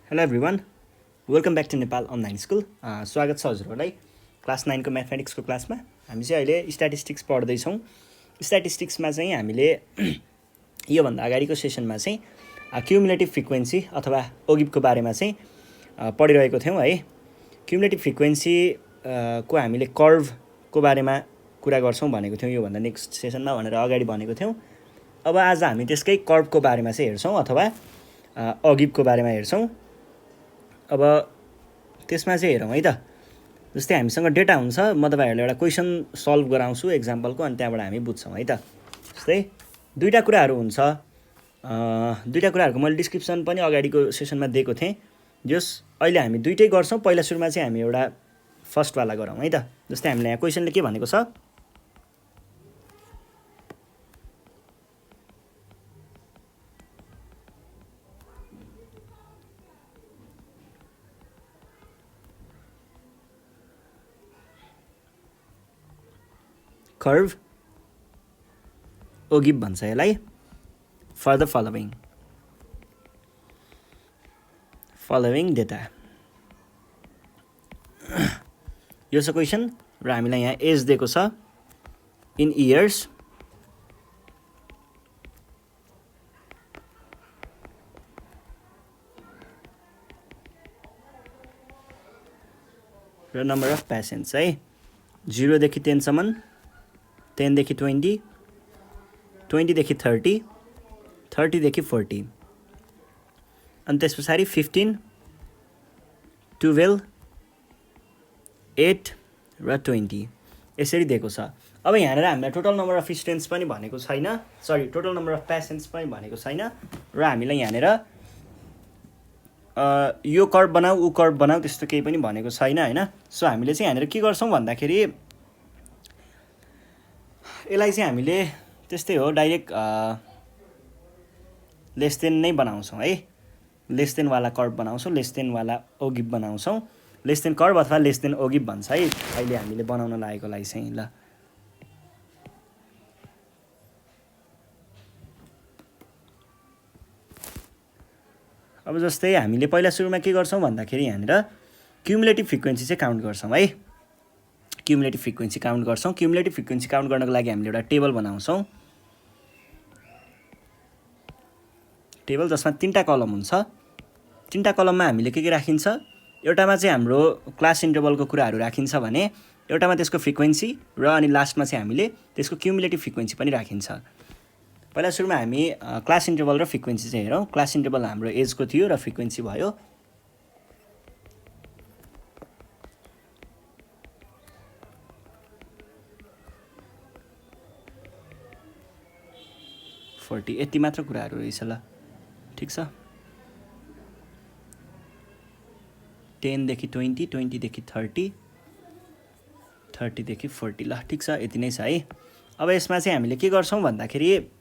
Hello everyone, welcome back to Nepal online school. स्वागत छ हजुरहरूलाई क्लास 9 को म्याथमेटिक्सको क्लासमा। हामी चाहिँ अहिले स्ट्याटिस्टिक्स पढ्दैछौँ। स्ट्याटिस्टिक्समा चाहिँ हामीले योभन्दा अगाडिको सेसनमा चाहिँ क्युमुलेटिभ फ्रिक्वेन्सी अथवा ओगिबको बारेमा चाहिँ पढिरहेको थियौँ है। क्युमुलेटिभ फ्रिक्वेन्सी को हामीले कर्भको बारेमा कुरा गर्छौँ भनेको थियौँ योभन्दा नेक्स्ट सेसनमा भनेर अगाडि भनेको थियौँ। अब आज हामी त्यसकै कर्भको बारेमा चाहिँ हेर्छौँ अथवा ओगिबको बारेमा हेर्छौँ। अब त्यसमा चाहिँ हेरौँ है त। जस्तै हामीसँग डेटा हुन्छ, म तपाईँहरूलाई एउटा क्वेसन सल्भ गराउँछु एक्जाम्पलको, अनि त्यहाँबाट हामी बुझ्छौँ है त। जस्तै दुईवटा कुराहरू हुन्छ, दुईवटा कुराहरूको मैले डिस्क्रिप्सन पनि अगाडिको सेसनमा दिएको थिएँ। जस अहिले हामी दुइटै गर्छौँ। पहिला सुरुमा चाहिँ हामी एउटा फर्स्टवाला गरौँ है त। जस्तै हामीले यहाँ क्वेसनले के भनेको छ, कर्भ ओगिब भन्छ यसलाई। फर द फलोइङ डेटा, यो छ क्वेसन र हामीलाई यहाँ एज दिएको छ इन इयर्स र नम्बर अफ पेसेन्ट्स है 0 देखि 10 सम्म, 10 देखि 20, 20 देखि 30, 30 देखि 40, अनि त्यस पछाडि 15, 12, 8 र 20 यसरी दिएको छ। अब यहाँनिर हामीलाई टोटल नम्बर अफ स्टुडेन्ट्स पनि भनेको छैन, टोटल नम्बर अफ पेसेन्ट्स पनि भनेको छैन, र हामीलाई यहाँनिर यो कर्भ बनाऊ ऊ कर्भ बनाऊ त्यस्तो केही पनि भनेको छैन होइन। सो हामीले चाहिँ यहाँनिर के गर्छौँ भन्दाखेरि यसलाई चाहिँ हामीले त्यस्तै हो, डाइरेक्ट लेस देन नै बनाउँछौँ है। लेस देनवाला कर्भ बनाउँछौँ, लेस देनवाला ओगिब बनाउँछौँ। लेस देन कर्भ अथवा लेस देन ओगिब भन्छ है अहिले हामीले बनाउन लागेकोलाई चाहिँ। ल अब जस्तै हामीले पहिला सुरुमा के गर्छौँ भन्दाखेरि यहाँनिर क्युमुलेटिभ फ्रिक्वेन्सी चाहिँ काउन्ट गर्छौँ है। क्युमुलेटिभ फ्रिक्वेन्सी काउन्ट गर्छौँ। क्युमुलेटिभ फ्रिक्वेन्सी काउन्ट गर्नको लागि हामीले एउटा टेबल बनाउँछौँ, टेबल जसमा 3टा कलम हुन्छ। 3टा कलममा हामीले के राखिन्छ, एउटामा चाहिँ हाम्रो क्लास इन्टरभलको कुराहरू राखिन्छ भने एउटामा त्यसको फ्रिक्वेन्सी र अनि लास्टमा चाहिँ हामीले त्यसको क्युमुलेटिभ फ्रिक्वेन्सी पनि राखिन्छ। पहिला सुरुमा हामी क्लास इन्टरभल र फ्रिक्वेन्सी चाहिँ हेरौँ। क्लास इन्टरभल हाम्रो एजको थियो र फ्रिक्वेन्सी भयो 40। यति मात्र कुराहरू रहेछ ल, ठिक छ। 10 देखि 20, 20 देखि 30, 30 देखि 40 ल, ठिक छ, यति नै छ है। अब यसमा चाहिँ हामीले के गर्छौँ भन्दाखेरि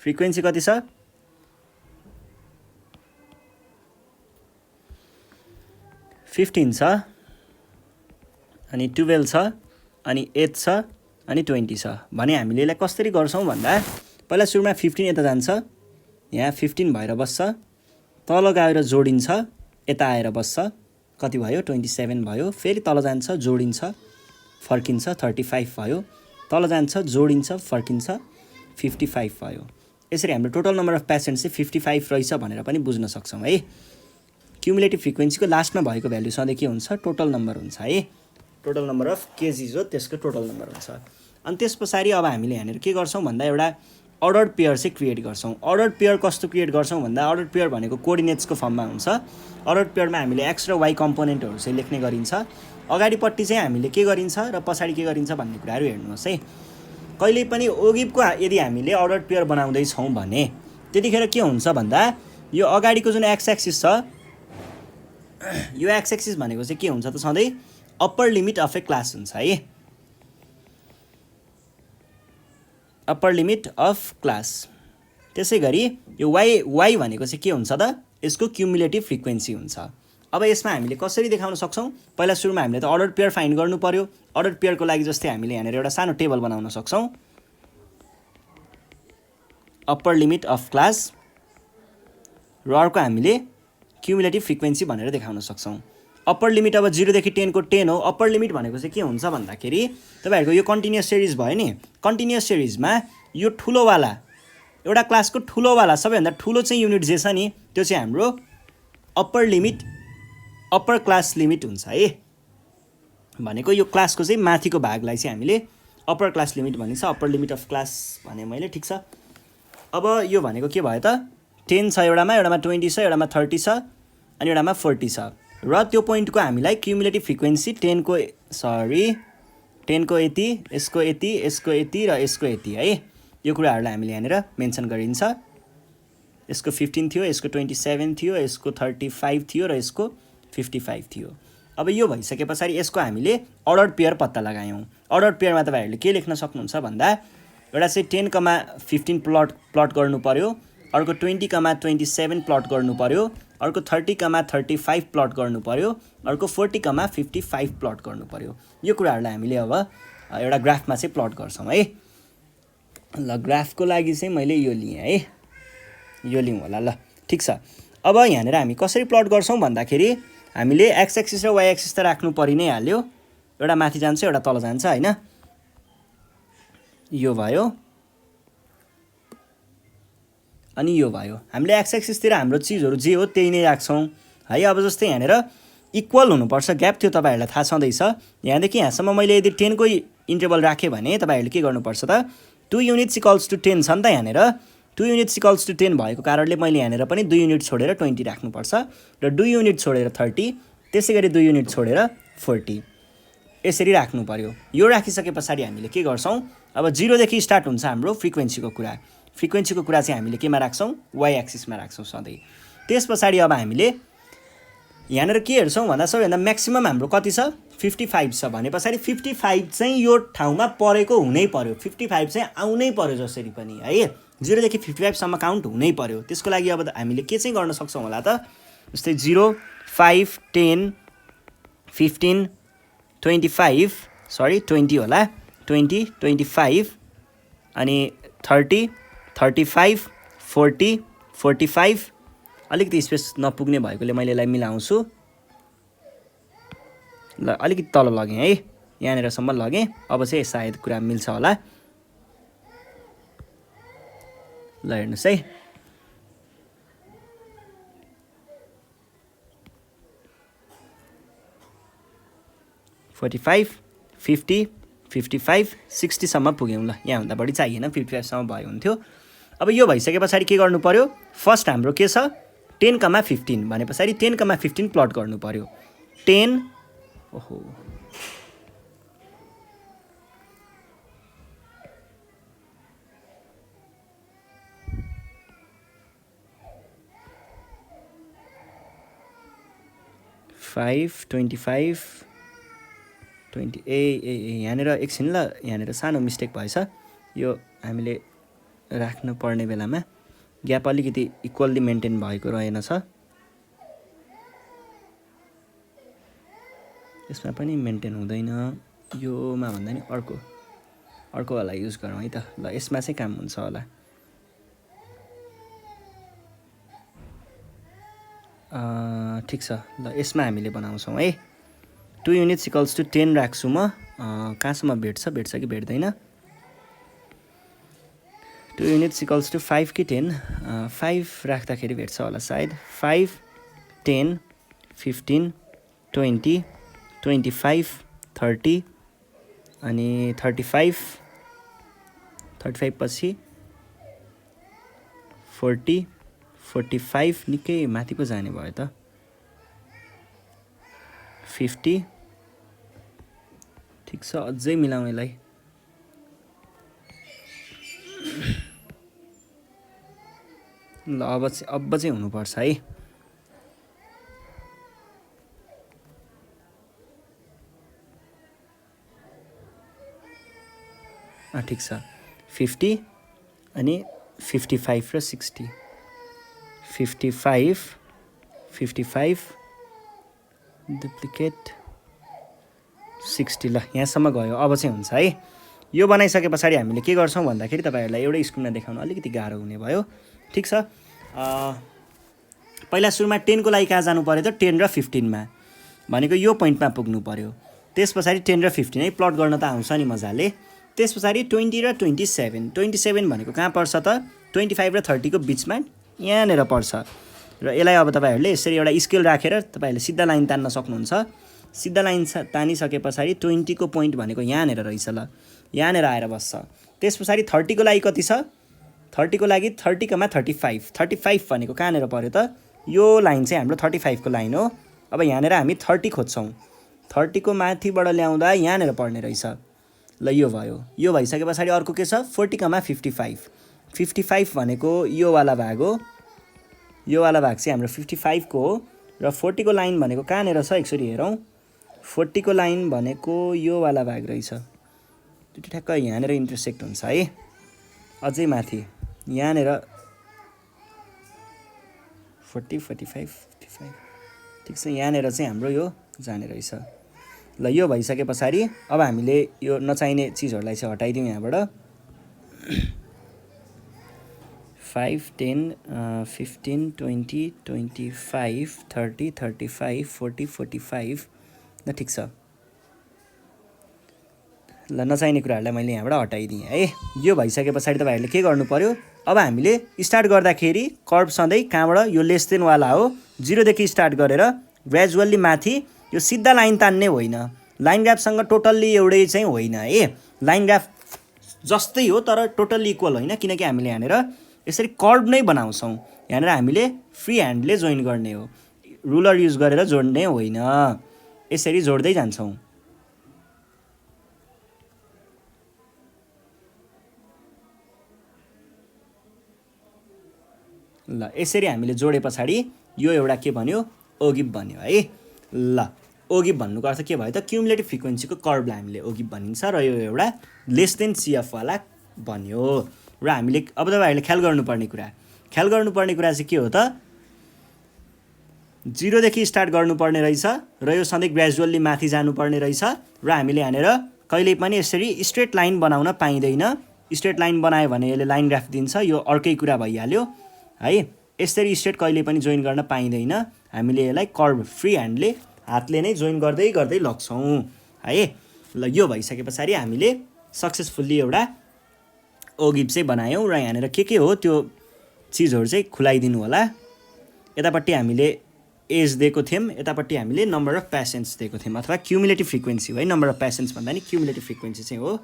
फ्रिक्वेन्सी कति छ, 15 छ, अनि 12 छ, अनि 8 छ, अनि 20 छ भने हामीले यसलाई कसरी गर्छौँ भन्दा पहिला सुरुमा 15 यता जान्छ, यहाँ 15 भएर बस्छ, तल गएर जोडिन्छ, यता आएर बस्छ, कति भयो 27 भयो, फेरि तल जान्छ जोडिन्छ फर्किन्छ 35 भयो, तल जान्छ जोडिन्छ फर्किन्छ 55 भयो। यसरी हाम्रो टोटल नम्बर अफ पेसेन्ट्स चाहिँ 55 रहेछ भनेर पनि बुझ्न सक्छौँ है। क्युमुलेटिभ फ्रिक्वेन्सीको लास्टमा भएको भ्यालु सधैँ के हुन्छ, टोटल नम्बर हुन्छ है। टोटल नम्बर अफ केजिज हो, त्यसको टोटल नम्बर हुन्छ। अनि त्यस पछाडि अब हामीले यहाँनिर के गर्छौँ भन्दा एउटा अर्डर्ड पेयर चाहिँ क्रिएट गर्छौँ। अर्डर्ड पेयर कस्तो क्रिएट गर्छौँ भन्दा अर्डर्ड पेयर भनेको कोअर्डिनेट्सको फर्ममा हुन्छ। अर्डर्ड पेयरमा हामीले एक्स र वाई कम्पोनेन्टहरू चाहिँ लेख्ने गरिन्छ। अगाडिपट्टि चाहिँ हामीले के गरिन्छ र पछाडि के गरिन्छ भन्ने कुराहरू हेर्नुहोस् है। कहिल्यै पनि ओगिबको यदि हामीले अर्डर्ड पेयर बनाउँदैछौँ भने त्यतिखेर के हुन्छ भन्दा यो अगाडिको जुन एक्स एक्सिस छ, यो एक्स एक्सिस भनेको चाहिँ के हुन्छ त सधैँ upper limit of A class हुन्छ है। Upper limit of class. त्यसै गरी यो वाई भनेको चाहिँ के हुन्छ त, यसको क्युमुलेटिभ फ्रिक्वेन्सी हुन्छ। अब यसमा हामीले कसरी देखाउन सक्छौँ, पहिला सुरुमा हामीले त अर्डर पेयर फाइन्ड गर्नु पर्यो। अर्डर पेयरको लागि जस्तै हामीले यहाँनिर एउटा सानो टेबल बनाउन सक्छौँ। अप्पर लिमिट अफ क्लास र अर्को हामीले क्युमुलेटिभ फ्रिक्वेन्सी भनेर देखाउन सक्छौँ। अप्पर लिमिट अब 0 देखि 10 को 10 हो। अप्पर लिमिट भनेको चाहिँ के हुन्छ भन्दाखेरि तपाईँहरूको यो कन्टिन्युअस सिरिज भयो नि, कन्टिन्युअस सिरिजमा यो ठुलोवाला एउटा क्लासको ठुलोवाला सबैभन्दा ठुलो चाहिँ युनिट जे छ नि त्यो चाहिँ हाम्रो upper limit upper class limit हुन्छ है। भनेको यो क्लासको चाहिँ माथिको भागलाई चाहिँ हामीले अप्पर क्लास लिमिट भनिन्छ। अप्पर लिमिट अफ क्लास भने मैले, ठिक छ। अब यो भनेको के भयो त, 10 छ एउटामा 20 छ, एउटामा 30 छ अनि एउटामा 40 छ र त्यो पोइन्टको हामीलाई क्युमुलेटिभ फ्रिक्वेन्सी 10 को यति, यसको यति, यसको यति र यसको यति है। यो कुराहरूलाई हामीले यहाँनिर मेन्सन गरिन्छ। यसको 15 थियो, यसको 27 थियो, यसको 35 थियो र यसको 55 थियो। अब यो भइसके पछाडि यसको हामीले अर्डर्ड पेयर पत्ता लगायौँ। अर्डर्ड पेयरमा तपाईँहरूले के लेख्न सक्नुहुन्छ भन्दा एउटा चाहिँ 10,15 प्लट गर्नु पर्यो, अर्को 20,27 प्लट गर्नु पर्यो, अर्को 30,35 प्लट गर्नु पर्यो, अर्को 40,55 प्लट गर्नु पर्यो। यो कुराहरूलाई हामीले अब एउटा ग्राफमा चाहिँ प्लट गर्छौँ है। ल ग्राफको लागि चाहिँ मैले यो लिएँ है, यो लिउँ होला। ल ठिक छ। अब यहाँनिर हामी कसरी प्लट गर्छौँ भन्दाखेरि हामीले एक्स एक्सिस र वाइ एक्सिस त राख्नु परि नै हाल्यो। एउटा माथि जान्छ एउटा तल जान्छ होइन। यो भयो अनि यो भयो। हामीले एक्स एक्सिसतिर हाम्रो चिजहरू जे हो त्यही नै राख्छौँ है। अब जस्तै यहाँनिर इक्वल हुनुपर्छ ग्याप, त्यो तपाईँहरूलाई थाहा छँदैछ। यहाँदेखि यहाँसम्म मैले यदि 10 को इन्टरभल राखेँ भने तपाईँहरूले के गर्नुपर्छ त, 2 युनिट्स इक्वल्स टु 10 छ नि त यहाँनिर। 2 युनिट्स इक्वल्स टु 10 भएको कारणले मैले यहाँनिर पनि 2 युनिट छोडेर 20 राख्नुपर्छ र 2 युनिट छोडेर 30, त्यसै गरी 2 युनिट छोडेर 40, यसरी राख्नु पर्यो। यो राखिसके पछाडि हामीले के गर्छौँ, अब 0 देखि स्टार्ट हुन्छ हाम्रो फ्रिक्वेन्सीको कुरा। फ्रिक्वेन्सीको कुरा चाहिँ हामीले केमा राख्छौँ, वाइ एक्सिसमा राख्छौँ सधैँ। त्यस पछाडि अब हामीले यहाँनिर के हेर्छौँ भन्दा सबैभन्दा म्याक्सिमम हाम्रो कति छ, 55 छ भने पछाडि 55 चाहिँ यो ठाउँमा परेको हुनै पर्यो। 55 चाहिँ आउनै पर्यो जसरी पनि है। 0 देखि 55 सम्म काउन्ट हुनै पर्यो। त्यसको लागि अब हामीले के चाहिँ गर्न सक्छौँ होला त, जस्तै 0, 5, 10, 15, 25 सरी 20 होला, 20, 25 अनि 30, 35, 40, 45। अलिकति स्पेस नपुग्ने भएकोले मैले यसलाई मिलाउँछु। ल अलिकति तल लगेँ है, यहाँनिरसम्म लगेँ। अब चाहिँ सायद कुरा मिल्छ होला। ल हेर्नुहोस् है, फोर्टी 50, 55, 60सम्म पुग्यौँ। ल यहाँभन्दा बढी चाहिएन, 55सम्म भयो हुन्थ्यो। अब यो भइसके पछाडि के गर्नु पर्यो, फर्स्ट हाम्रो के छ 10,15 भने पछाडि 10,15 प्लट गर्नु पर्यो। 10 ओहो 5, 25, 20 यहाँनिर एकछिन ल, यहाँनिर सानो मिस्टेक भएछ। यो हामीले राख्नु पर्ने बेलामा ग्याप अलिकति इक्वल्ली मेन्टेन भएको रहेनछ। यसमा पनि मेन्टेन हुँदैन, योमा भन्दा नि अर्कोवाला युज गरौँ है त। ल यसमा चाहिँ काम हुन्छ होला। ठिक छ। ल यसमा हामीले बनाउँछौँ है। 2 युनिट्स इक्वल्स टु 10 राख्छु म। कहाँसम्म भेट्छ कि भेट्दैन। 2 युनिट्स इक्वल्स टु 5 कि 10, 5 राख्दाखेरि भेट्छ होला सायद। 5, 10, 15, 20, 25, 30 अनि 35 पछि 40, 45 निकै माथि पो जाने भयो त। 50 ठिक छ, अझै मिलाउँ यसलाई। ल अब चाहिँ हुनुपर्छ है। ठिक छ, 50 अनि 55 र 60, 55 डुप्लिकेट 60। ल यहाँसम्म गयो, अब चाहिँ हुन्छ है। यो बनाइसके पछाडि हामीले के गर्छौँ भन्दाखेरि तपाईँहरूलाई एउटै स्क्रिनमा देखाउन अलिकति गाह्रो हुने भयो। ठिक छ, पहिला सुरुमा 10 को लागि कहाँ जानु पऱ्यो त 10 र 15 मा भनेको यो पोइन्टमा पुग्नु पऱ्यो। त्यस पछाडि 10 र 15 है प्लट गर्न त आउँछ नि मजाले। त्यस पछाडि 20 र 27, 27 भनेको कहाँ पर्छ त 25 र 30 को बिचमा यहाँनिर पर्छ। र यसलाई अब तपाईँहरूले यसरी एउटा स्केल राखेर तपाईँहरूले सिधा लाइन तान्न सक्नुहुन्छ। सिधा लाइन तानिसके पछाडि 20 को पोइन्ट भनेको यहाँनिर रहेछ, ल यहाँनिर आएर बस्छ। त्यस पछाडि 30 को लागि कति छ, 30 को लागि 30 कमा 35, 35 भनेको कहाँनिर पऱ्यो त यो लाइन चाहिँ हाम्रो 35 को लाइन हो। अब यहाँनिर हामी 30 खोज्छौँ, 30 को माथिबाट ल्याउँदा यहाँनिर पर्ने रहेछ। ल यो भयो। यो भइसके पछाडि अर्को के छ 40 कमा 55, 55 भनेको यो वाला भाग हो। यो वाला भाग चाहिँ हाम्रो 55 को हो। र 40 को लाइन भनेको कहाँनिर छ एकचोटि हेरौँ। 40 को लाइन भनेको यो वाला भाग रहेछ, त्यो ठ्याक्क यहाँनिर इन्टरसेक्ट हुन्छ है, अझै माथि यहाँनिर 40, 45, 55। ठिक छ, यहाँनिर चाहिँ हाम्रो यो जाने रहेछ। ल यो भइसके पछाडि अब हामीले यो नचाहिने चिजहरूलाई चाहिँ हटाइदिउँ यहाँबाट। 5, 10, 15, 20, 25, 30, 35, 40, 45। ल ठिक छ, ल नचाहिने कुराहरूलाई मैले यहाँबाट हटाइदिएँ है। यो भइसके पछाडि तपाईँहरूले के गर्नु पर्यो, अब हामीले स्टार्ट गर्दाखेरि कर्भ सधैँ कहाँबाट यो लेस देनवाला हो, 0 देखि स्टार्ट गरेर ग्रेजुअल्ली माथि यो सिधा लाइन तान्ने होइन। लाइन ग्राफसँग टोटल्ली एउटै चाहिँ होइन है, लाइन ग्राफ जस्तै हो तर टोटल्ली इक्वल होइन, किनकि हामीले यहाँनिर यसरी कर्भ नै बनाउँछौँ। यहाँनिर हामीले फ्री ह्यान्डले जोइन गर्ने हो, रुलर युज गरेर जोड्ने होइन, यसरी जोड्दै जान्छौँ। ल यसरी हामीले जोडे पछाडि यो एउटा के भन्यो ओगिभ भन्यो है। ल ओगिभ भन्नुको अर्थ के भयो त क्युमुलेटिभ फ्रिक्वेन्सीको कर्भलाई हामीले ओगिभ भनिन्छ र यो एउटा लेस देन CF वाला भन्यो। र हामीले अब तपाईँहरूले ख्याल गर्नुपर्ने कुरा चाहिँ के हो त 0 देखि स्टार्ट गर्नुपर्ने रहेछ र यो सधैँ ग्रेजुअल्ली माथि जानुपर्ने रहेछ। र हामीले यहाँनिर कहिल्यै पनि यसरी स्ट्रेट लाइन बनाउन पाइँदैन। स्ट्रेट लाइन बनायो भने यसले लाइन ग्राफ दिन्छ, यो अर्कै कुरा भइहाल्यो है। यसरी स्ट्रेट कहिले पनि जोइन गर्न पाइँदैन, हामीले यसलाई कर्भ फ्री ह्यान्डले हातले नै जोइन गर्दै गर्दै लग्छौँ है। ल यो भइसके पछाडि हामीले सक्सेसफुल्ली एउटा ओगिभ चाहिँ बनायौँ। र यहाँनिर के हो त्यो चिजहरू चाहिँ खुलाइदिनु होला। यतापट्टि हामीले एज दिएको थियौँ, यतापट्टि हामीले नम्बर अफ पेसेन्ट्स दिएको थियौँ, अथवा क्युमुलेटिभ फ्रिक्वेन्सी है। नम्बर अफ पेसेन्ट्स भन्दा नि क्युमुलेटिभ फ्रिक्वेन्सी चाहिँ हो।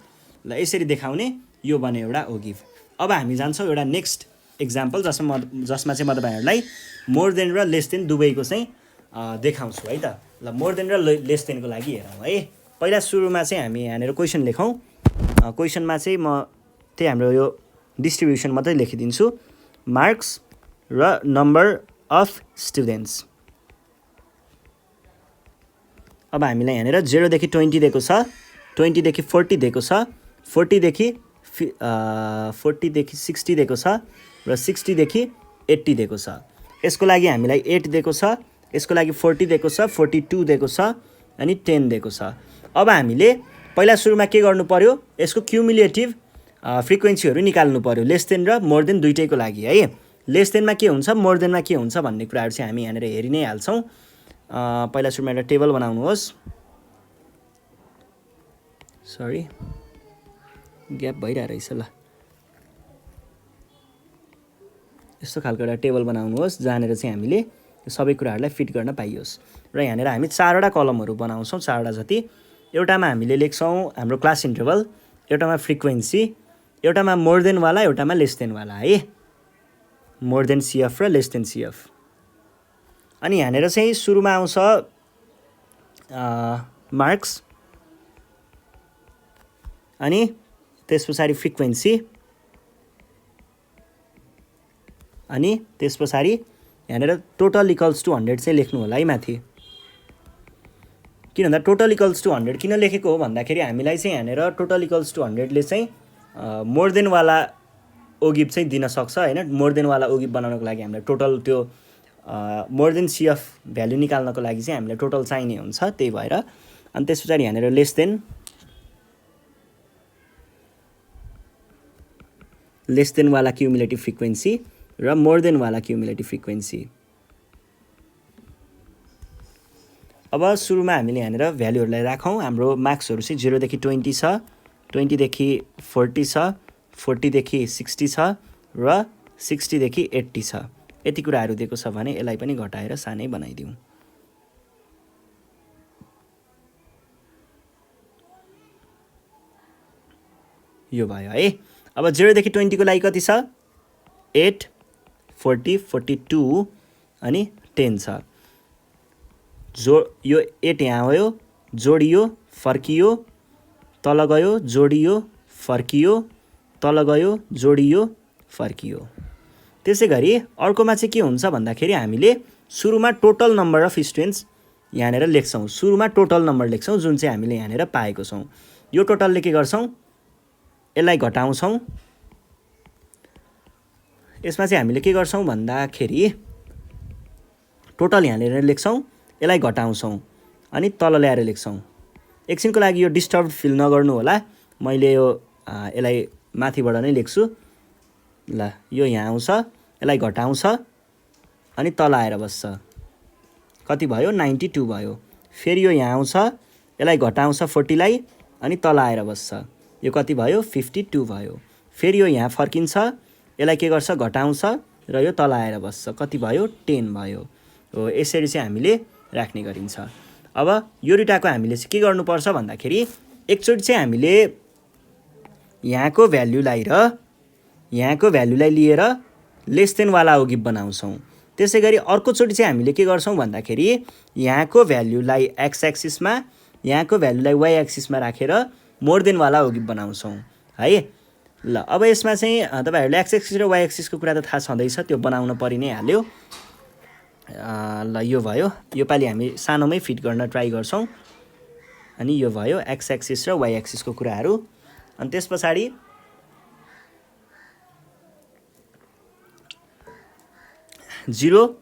ल यसरी देखाउने यो बन्यो एउटा ओगिभ। अब हामी जान्छौँ एउटा नेक्स्ट एक्जाम्पल जसमा चाहिँ म तपाईँहरूलाई मोर देन र लेस देन दुवैको चाहिँ देखाउँछु है त। ल मोर देन र लेस देनको लागि हेरौँ है। पहिला सुरुमा चाहिँ हामी यहाँनिर क्वेसन लेखौँ। क्वेसनमा चाहिँ म त्यही हाम्रो यो डिस्ट्रिब्युसन मात्रै लेखिदिन्छु, मार्क्स र नम्बर अफ स्टुडेन्ट्स। अब हामीलाई यहाँनिर 0 देखि 20 दिएको छ, 20 देखि 40 दिएको छ, 40 देखि 60 दिएको छ र 60 देखि 80 दिएको छ। यसको लागि हामीलाई 8 दिएको छ, यसको लागि 40 दिएको छ, 42 दिएको छ अनि 10 दिएको छ। अब हामीले पहिला सुरुमा के गर्नु पर्यो, यसको क्युमुलेटिभ फ्रिक्वेन्सीहरू निकाल्नु पर्यो, लेस देन र मोर देन दुइटैको लागि है। लेस देनमा के हुन्छ मोर देनमा के हुन्छ भन्ने कुराहरू चाहिँ हामी यहाँनिर हेरि नै हाल्छौँ। पहिला सुरुमा एउटा टेबल बनाउनुहोस्, सरी ग्याप भइरहेको रहेछ। ल यस्तो खालको एउटा टेबल बनाउनुहोस् जहाँनिर चाहिँ हामीले सबै कुराहरूलाई फिट गर्न पाइयोस्। र यहाँनिर हामी 4वटा कलमहरू बनाउँछौँ, 4वटा जति। एउटामा हामीले लेख्छौँ हाम्रो क्लास इन्टरभल, एउटामा फ्रिक्वेन्सी, एउटामा मोर देनवाला, एउटामा लेस देनवाला है। मोर देन CF र लेस देन CF। अनि यहाँनिर चाहिँ सुरुमा आउँछ मार्क्स, अनि त्यस पछाडि फ्रिक्वेन्सी, अनि त्यस पछाडि यहाँनिर टोटल इक्वल्स टु 100 चाहिँ लेख्नु होला है माथि। किन भन्दा टोटल इक्वल्स टु 100 किन लेखेको हो भन्दाखेरि हामीलाई चाहिँ यहाँनिर टोटल इक्वल्स टु 100ले चाहिँ मोर देनवाला ओगिभ चाहिँ दिन सक्छ होइन। मोर देनवाला ओगिभ बनाउनको लागि हामीलाई टोटल त्यो मोर देन CF भ्याल्यु निकाल्नको लागि चाहिँ हामीलाई टोटल चाहिने हुन्छ, त्यही भएर। अनि त्यस पछाडि यहाँनिर लेस देन लेस देन वाला क्युमुलेटिभ फ्रिक्वेन्सी र मोर देन वाला क्युमुलेटिभ फ्रिक्वेन्सी। अब सुरुमा हामीले यहाँनिर भ्यालुहरूलाई राखौँ। हाम्रो मार्क्सहरू चाहिँ 0 देखि 20 छ, 20 देखि 40 छ, 40 देखि 60 छ र 60 देखि 80 छ। यति कुराहरू दिएको छ भने यसलाई पनि घटाएर सानै बनाइदिउँ। यो भयो है। अब 0 देखि 20 को लागि कति छ? 8, 40, 42 अनि 10 छ। यो 8 यहाँ गयो, जोडियो, फर्कियो, तल गयो, जोडियो, फर्कियो, तल गयो, जोडियो, फर्कियो। त्यसै गरी अर्कोमा चाहिँ के हुन्छ भन्दाखेरि हामीले सुरुमा टोटल नम्बर अफ स्टुडेन्ट्स यहाँनिर लेख्छौँ। सुरुमा टोटल नम्बर लेख्छौँ जुन चाहिँ हामीले यहाँनिर पाएको छौँ। यो टोटलले के गर्छौँ? यसलाई घटाउँछौँ। यसमा चाहिँ हामीले के गर्छौँ भन्दाखेरि टोटल यहाँनिर लेख्छौँ, यसलाई घटाउँछौँ अनि तल ल्याएर लेख्छौँ। एकछिनको लागि यो डिस्टर्ब फिल नगर्नु होला, मैले यसलाई माथिबाट नै लेख्छु। ल यो यहाँ आउँछ, यसलाई घटाउँछ अनि तल आएर बस्छ। कति भयो? 92 भयो। फेरि यो यहाँ आउँछ, यसलाई घटाउँछ 40 लाई अनि तल आएर बस्छ। यो कति भयो? 52 भयो। फेरि यो यहाँ फर्किन्छ, यसलाई के गर्छ? घटाउँछ र यो तल आएर बस्छ। कति भयो? 10 भयो। हो, यसरी चाहिँ हामीले राख्ने गरिन्छ। अब यो दुईटाको हामीले चाहिँ के गर्नुपर्छ भन्दाखेरि एकचोटि चाहिँ हामीले यहाँको भ्यालुलाई र यहाँको भ्यालुलाई लिएर लेस देन वाला ओगिभ बनाउँछौँ। त्यसै गरी अर्कोचोटि चाहिँ हामीले के गर्छौँ भन्दाखेरि यहाँको भ्यालुलाई एक्स एक्सिसमा, यहाँको भ्यालुलाई वाइ एक्सिसमा राखेर मोर देन वाला ओगिभ बनाउँछौँ है। ल अब यसमा चाहिँ तपाईँहरूले एक्स एक्सिस र वाइ एक्सिसको कुरा त थाहा छँदैछ, त्यो बनाउन परि नै हाल्यो। ल यो भयो। योपालि हामी सानोमै फिट गर्न ट्राई गर्छौँ। अनि यो भयो एक्स एक्सिस र वाइ एक्सिसको कुराहरू। अनि त्यस पछाडि 0,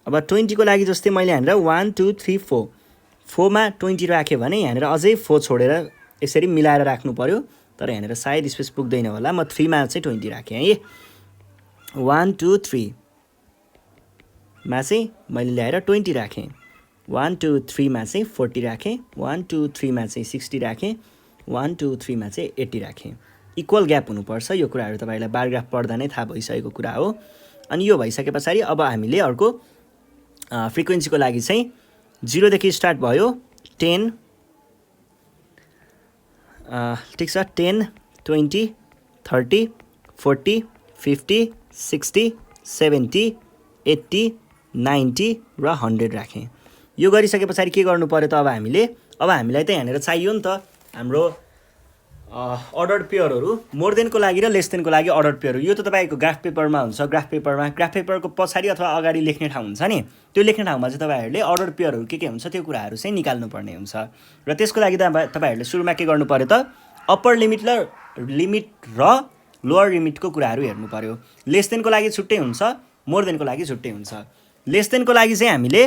अब 20 को लागि जस्तै मैले यहाँनिर 1 2 3 4 4मा 20 राख्यो भने यहाँनिर अझै 4 छोडेर यसरी मिलाएर राख्नु पर्यो। तर यहाँनिर सायद स्पेस पुग्दैन होला, म 3मा चाहिँ 20 राखेँ है। 1 2 3 मा चाहिँ मैले ल्याएर 20 राखेँ। 1 2 3 मा चाहिँ 40 राखेँ। 1 2 3 मा चाहिँ 60 राखेँ। 1 2 3 मा चाहिँ 80 राखेँ। इक्वल ग्याप हुनुपर्छ। यो कुराहरू तपाईँलाई बार ग्राफ पढ्दा नै थाहा भइसकेको कुरा हो। अनि यो भइसके पछाडि अब हामीले अर्को फ्रिक्वेन्सीको लागि चाहिँ 0 देखि स्टार्ट भयो 10, ठिक छ, 10, 20, 30, 40, 50, 60, 70, 80, 90 र 100 राखेँ। यो गरिसके पछाडि के गर्नु पर्यो त? अब हामीलाई त यहाँनिर चाहियो नि त हाम्रो अर्डर्ड पेयरहरू, मोर देनको लागि र लेस देनको लागि अर्डर्ड पेयर। यो त तपाईँको ग्राफ पेपरमा हुन्छ। ग्राफ पेपरको पछाडि अथवा अगाडि लेख्ने ठाउँ हुन्छ नि, त्यो लेख्ने ठाउँमा चाहिँ तपाईँहरूले अर्डर्ड पेयरहरू के हुन्छ त्यो कुराहरू चाहिँ निकाल्नुपर्ने हुन्छ। र त्यसको लागि तपाईँहरूले सुरुमा के गर्नु पर्यो त? अप्पर लिमिट र लोअर लिमिटको कुराहरू हेर्नु पर्यो। लेस देनको लागि छुट्टै हुन्छ, मोर देनको लागि छुट्टै हुन्छ। लेस देनको लागि चाहिँ हामीले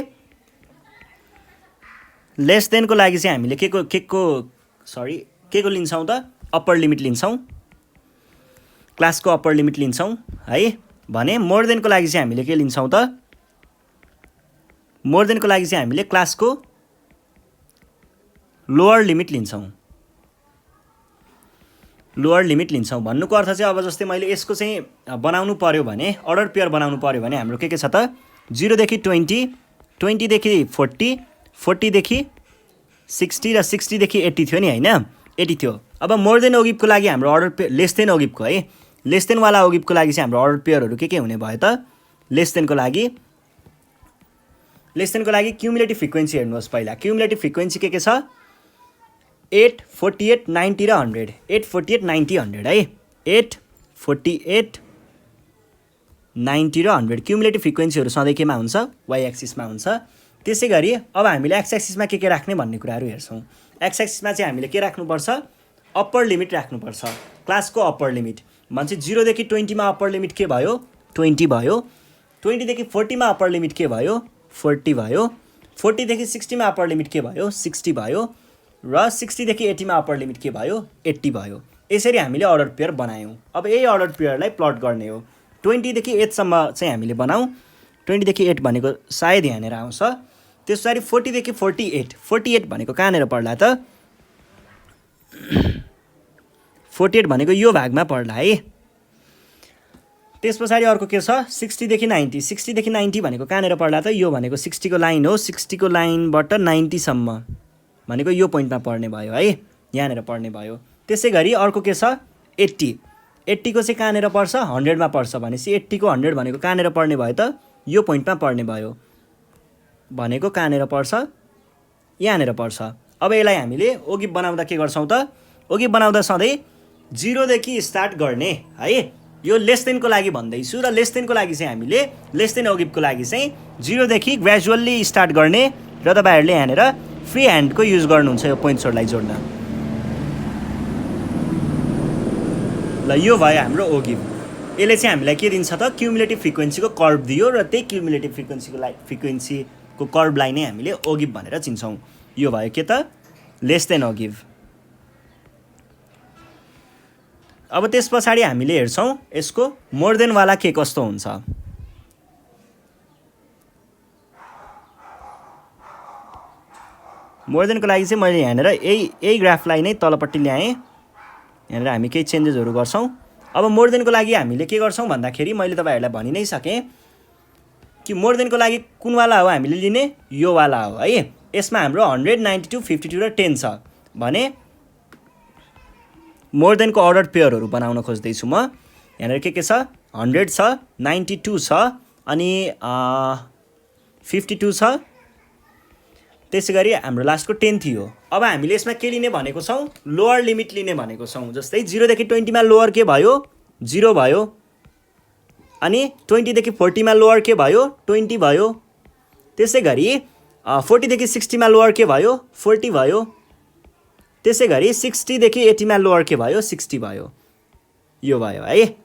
के को लिन्छौँ त? अप्पर लिमिट लिन्छौँ, क्लासको अप्पर लिमिट लिन्छौँ है। भने मोर देनको लागि चाहिँ हामीले के लिन्छौँ त? मोर देनको लागि चाहिँ हामीले क्लासको लोअर लिमिट लिन्छौँ। भन्नुको अर्थ चाहिँ अब जस्तै मैले यसको चाहिँ बनाउनु पर्यो भने, अर्डर पेयर बनाउनु पर्यो भने हाम्रो के छ त? 0 देखि 20, 20 देखि 40, 40 देखि 60 र 60 देखि 80 थियो नि होइन? 80 थियो। अब मोर देन ओगिभको लागि हाम्रो अर्डर पेयर, लेस देन ओगिभको है, लेस देन वाला ओगिभको लागि चाहिँ हाम्रो अर्डर पेयरहरू के हुने भयो त? लेस देनको लागि क्युमुलेटिभ फ्रिक्वेन्सी हेर्नुहोस्। पहिला क्युमुलेटिभ फ्रिक्वेन्सी के छ? 8, 48, 90 र 100। 8, 48, 90, 100 है। 8, 48, 90 र 100 क्युमुलेटिभ फ्रिक्वेन्सीहरू सधैँ केमा हुन्छ? वाइ एक्सिसमा हुन्छ। त्यसै गरी अब हामीले एक्स एक्सिसमा के राख्ने भन्ने कुराहरू हेर्छौँ। एक्स एक्सिसमा चाहिँ हामीले के राख्नुपर्छ? अप्पर लिमिट राख्नुपर्छ, क्लासको अप्पर लिमिट। भन्छ 0 देखि 20 मा अप्पर लिमिट के भयो? 20 भयो। 20 देखि 40 मा अप्पर लिमिट के भयो? 40 भयो। 40 देखि 60 मा अप्पर लिमिट के भयो? 60 भयो। र 60 देखि 80 मा अप्पर लिमिट के भयो? 80 भयो। यसरी हामीले अर्डर पेयर बनायौँ। अब यही अर्डर पेयरलाई प्लट गर्ने हो। 20 देखि 8 सम्म चाहिँ हामीले बनाऊ। 20 देखि 8 भनेको सायद यहाँनिर आउँछ। त्यस पछाडि 40 देखि 48, 48 भनेको कहाँनिर पर्ला त? 48 भनेको यो भागमा पर्ला है। त्यस पछाडि अर्को के छ? 60 देखि 90, 60 देखि 90 भनेको कहाँनिर पर्ला त? यो भनेको 60 को लाइन हो। 60 को लाइनबाट 90 सम्म भनेको यो पोइन्टमा पर्ने भयो है, यहाँनिर पर्ने भयो। त्यसै गरी अर्को के छ? 80, 80 को चाहिँ कहाँनिर पर्छ? 100 मा पर्छ। भनेपछि 80 को 100 भनेको कहाँनिर पर्ने भयो त? यो पोइन्टमा पर्ने भयो। भनेको कहाँनिर पर्छ? यहाँनिर पर्छ। अब यसलाई हामीले ओगिभ बनाउँदा के गर्छौँ त? ओगिभ बनाउँदा सधैँ 0 देखि स्टार्ट गर्ने है। यो लेस देनको लागि भन्दैछु र लेस देनको लागि चाहिँ हामीले लेस देन ओगिभको लागि चाहिँ 0 देखि ग्रेजुअल्ली स्टार्ट गर्ने र तपाईहरुले यहाँनिर फ्री ह्यान्डको युज गर्नुहुन्छ यो पोइन्ट्सहरुलाई जोड्न। ल यो भयो हाम्रो ओगिभ। यसले चाहिँ हामीलाई के दिन्छ त? क्युमुलेटिभ फ्रिक्वेन्सीको कर्भ दियो र त्यही क्युमुलेटिभ फ्रिक्वेन्सीको कर्भलाई नै हामीले ओगिभ भनेर चिन्छौँ। यो भयो के त? Less than ogive. अब त्यस पछाडि हामीले हेर्छौँ यसको मोर देन वाला के कस्तो हुन्छ। मोर देनको लागि चाहिँ मैले यहाँनिर यही ग्राफलाई नै तलपट्टि ल्याएँ। यहाँनिर हामी केही चेन्जेसहरू गर्छौँ। अब मोर देनको लागि हामीले के गर्छौँ भन्दाखेरि मैले तपाईहरुलाई भनि नै सकेँ कि मोर देनको लागि कुन वाला हो हामीले लिने? यो वाला हो है। यसमा हाम्रो 100, 92, 52 र 10 छ भने मोर देनको अर्डर पेयरहरू बनाउन खोज्दैछु म। यहाँनिर के छ? 100 छ, 92 छ अनि 52 छ। त्यसै गरी हाम्रो लास्टको 10 थियो। अब हामीले यसमा के लिने भनेको छौँ? लोअर लिमिट लिने भनेको छौँ। जस्तै 0 देखि 20 मा लोअर के भयो? 0 भयो। अनि 20 देखि 40 मा लोअर के भयो? 20 भयो। त्यसै गरी 40 देखि 60 मा लोअर के भयो? 40 भयो। त्यसै गरी 60 देखि 80 मा लोअर के भयो? 60 भयो। यो भयो है।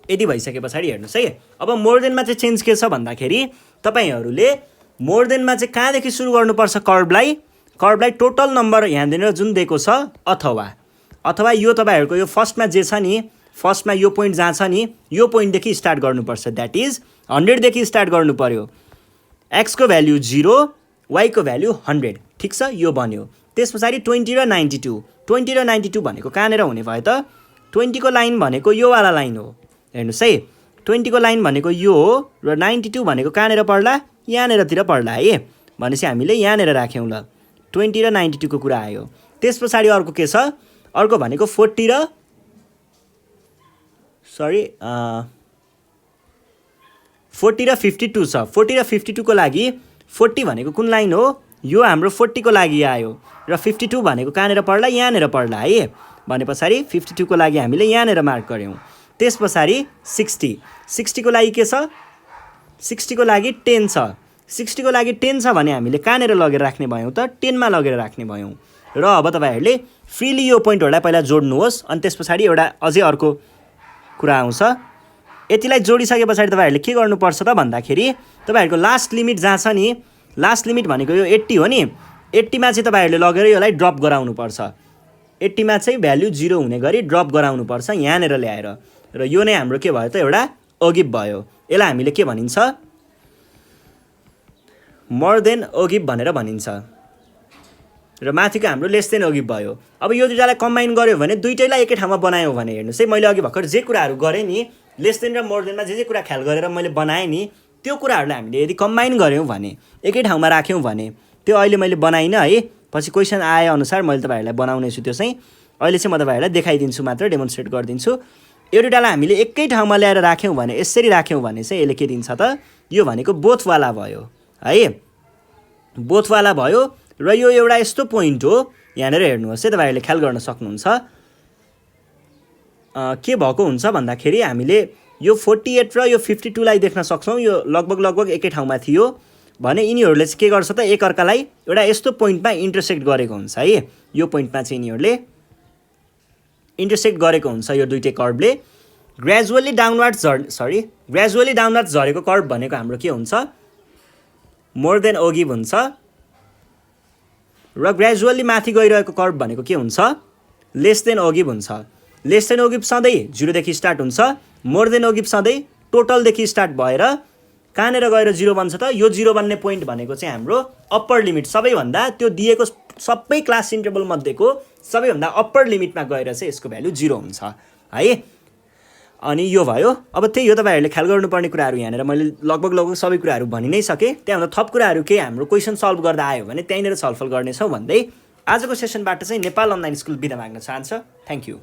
यदि भइसके पछाडि हेर्नुहोस् है। अब मोर देनमा चाहिँ चेन्ज के छ भन्दाखेरि तपाईहरुले मोर देनमा चाहिँ कहाँदेखि सुरु गर्नुपर्छ कर्भलाई? कर्भलाई टोटल नम्बर यहाँनिर जुन दिएको छ अथवा यो तपाईहरुको यो फर्स्टमा जे छ नि, फर्स्टमा यो पोइन्ट जहाँ छ नि, यो पोइन्टदेखि स्टार्ट गर्नुपर्छ। द्याट इज 100 देखि स्टार्ट गर्नु पर्यो। x को भ्यालु 0, y को भ्यालु 100। ठिक छ, यो बन्यो। त्यस पछाडि 20 र 92, 20 र 92 भनेको कहाँनिर हुने भयो त? 20 को लाइन भनेको यो वाला लाइन हो। हेर्नुहोस् है, 20 को लाइन भनेको यो हो र 92 भनेको कहाँनिर पर्ला? यहाँनिरतिर पर्ला है। भनेपछि हामीले यहाँनिर राख्यौँ ल। 20 र 92 को कुरा आयो। त्यस पछाडि अर्को के छ? अर्को भनेको 40 र 52 छ। 40 र 52 को लागि 40 भनेको कुन लाइन हो? यो हाम्रो 40 को लागि आयो र 52 भनेको कहाँनिर पर्ला? यहाँनिर पर्ला है। भने पछाडि 52 को लागि हामीले यहाँनिर मार्क गर्यौँ। त्यस पछाडि 60 को लागि के छ? 60 को लागि 10 छ। 60 को लागि 10 छ भने हामीले कहाँनिर लगेर राख्ने भयौँ त? 10 मा लगेर राख्ने भयौँ। र अब तपाईहरुले फ्रीली यो पोइन्टहरुलाई पहिला जोड्नुहोस् अनि त्यस पछाडि एउटा अझै अर्को कुरा आउँछ। यतिलाई जोडिसके पछाडि तपाईहरुले के गर्नुपर्छ त भन्दाखेरि तपाईहरुको लास्ट लिमिट जहाँ छ नि, लास्ट लिमिट भनेको यो 80 हो नि, 80 मा चाहिँ तपाईहरुले लगेर यसलाई ड्रप गराउनुपर्छ। 80 मा चाहिँ भ्यालु 0 हुने गरी ड्रप गराउनुपर्छ यहाँनिर ल्याएर। र यो नै हाम्रो के भयो त? एउटा ओगिभ भयो। यसलाई हामीले के भनिन्छ? मोर देन ओगिभ भनेर भनिन्छ। र माथिको हाम्रो लेस देन ओगिभ भयो। अब यो दुईटालाई कम्बाइन गर्यो भने दुईटैलाई एकै ठाउँमा बनायो भने हेर्नुहोस् है, मैले अघि भर्खर जे कुराहरू गरेँ नि, लेस देन र मोर देनमा जे कुरा ख्याल गरेर मैले बनाएँ नि, त्यो कुराहरूलाई हामीले यदि कम्बाइन गऱ्यौँ भने, एकै ठाउँमा राख्यौँ भने, त्यो अहिले मैले बनाइनँ है, पछि क्वेसन आए अनुसार मैले तपाईहरुलाई बनाउने छु। त्यो चाहिँ अहिले चाहिँ म तपाईहरुलाई देखाइदिन्छु, मात्र डेमोन्स्ट्रेट गरिदिन्छु। यो दुईटालाई हामीले एकै ठाउँमा ल्याएर राख्यौँ भने, यसरी राख्यौँ भने चाहिँ यसले के दिन्छ त? यो भनेको बोथवाला भयो है, बोथवाला भयो। र यो एउटा यस्तो पोइन्ट हो, यहाँनिर हेर्नुहोस् है, तपाईहरुले ख्याल गर्न सक्नुहुन्छ। के भएको हुन्छ भन्दाखेरि हामीले यो 48 र यो 52 लाई देख्न सक्छौँ। यो लगभग एकै ठाउँमा थियो भने यिनीहरूले चाहिँ के गर्छ त? एकअर्कालाई एउटा यस्तो पोइन्टमा इन्टरसेक्ट गरेको हुन्छ है। यो पोइन्टमा चाहिँ यिनीहरूले इन्टरसेक्ट गरेको हुन्छ यो दुईटै कर्भले। ग्रेजुअली डाउनवर्ड्स झरेको कर्भ भनेको हाम्रो के हुन्छ? मोर देन ओगिभ हुन्छ। र ग्रेजुअल्ली माथि गइरहेको कर्भ भनेको के हुन्छ लेस देन ओ गिभ हुन्छ लेस देन ओ गिभ सधैँ 0 देखि स्टार्ट हुन्छ मोर देन ओ गिभ सधैँ टोटलदेखि स्टार्ट भएर कहाँनिर गएर 0 बन्छ त यो 0 बन्ने पोइन्ट भनेको चाहिँ हाम्रो अप्पर लिमिट सबैभन्दा त्यो दिएको सबै क्लास इन्टरभल मध्येको सबैभन्दा अप्पर लिमिटमा गएर चाहिँ यसको भ्यालु 0 हुन्छ है अनि यो भयो अब त्यही हो तपाईहरुले ख्याल गर्नुपर्ने कुराहरु यहाँनिर मैले लगभग सबै कुराहरु भनि नै सके त्यहाँभन्दा थप कुराहरु के हाम्रो क्वेशन सल्भ गर्दा आयो भने त्यहीँनिर छलफल गर्नेछौँ भन्दै आजको सेसनबाट चाहिँ नेपाल अनलाइन स्कुल बिदा माग्न चाहन्छ थ्यांक यू